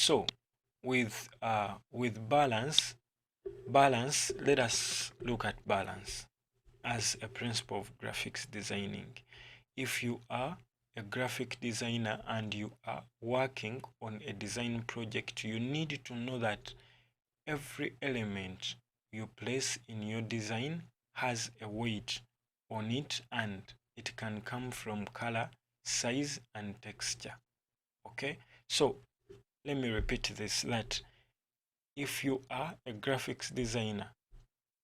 So with balance, let us look at balance as a principle of graphics designing. If you are a graphic designer and you are working on a design project, you need to know that every element you place in your design has a weight on it, and it can come from color, size, and texture. Okay, so let me repeat this, that if you are a graphics designer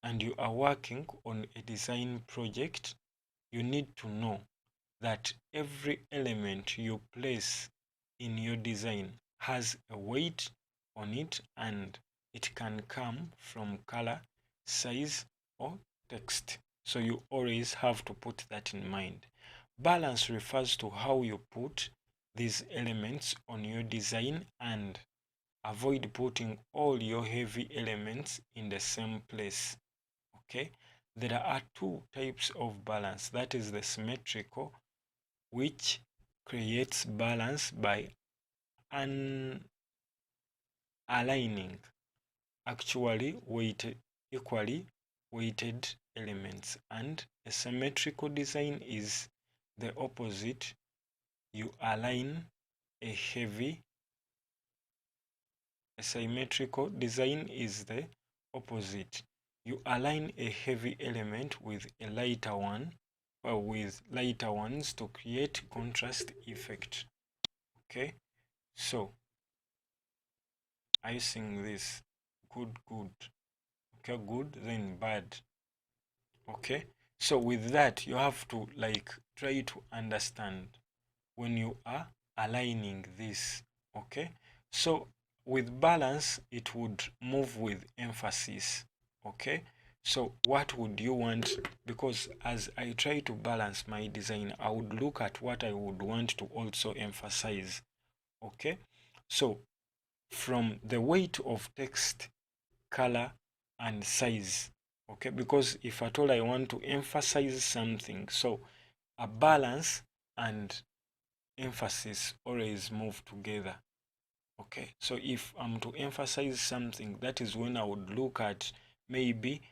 and you are working on a design project, you need to know that every element you place in your design has a weight on it, and it can come from color, size, or text. So you always have to put that in mind. Balance refers to how you put these elements on your design, and avoid putting all your heavy elements in the same place. Okay, there are two types of balance. That is the symmetrical, which creates balance by aligning actually equally weighted elements, and a symmetrical design is the opposite. You align a symmetrical design is the opposite. You align a heavy element with a lighter one, or with lighter ones, to create contrast effect. Okay, so I sing this good. Okay, good, then bad. Okay, so with that, you have to try to understand when you are aligning this. Okay, so with balance, it would move with emphasis. Okay, so what would you want? Because as I try to balance my design, I would look at what I would want to also emphasize. Okay, so from the weight of text, color, and size. Okay, because if at all I want to emphasize something, so a balance and emphasis always move together. Okay, so if I'm to emphasize something, that is when I would look at maybe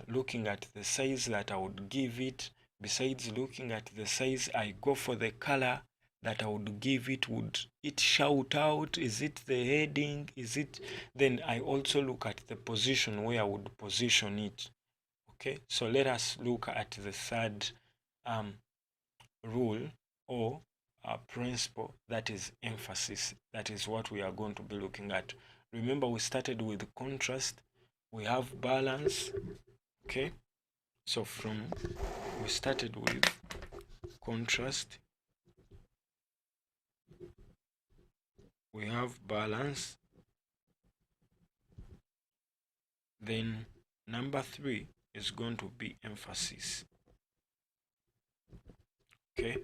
looking at the size that I would give it. Besides looking at the size, I go for the color that I would give it. Would it shout out? Is it the heading? Is it? Then I also look at the position where I would position it. Okay, so let us look at the third rule or principle, that is emphasis. That is what we are going to be looking at. Remember, we started with contrast, we have balance. Okay, so we started with contrast, we have balance, then number 3 is going to be emphasis. Okay,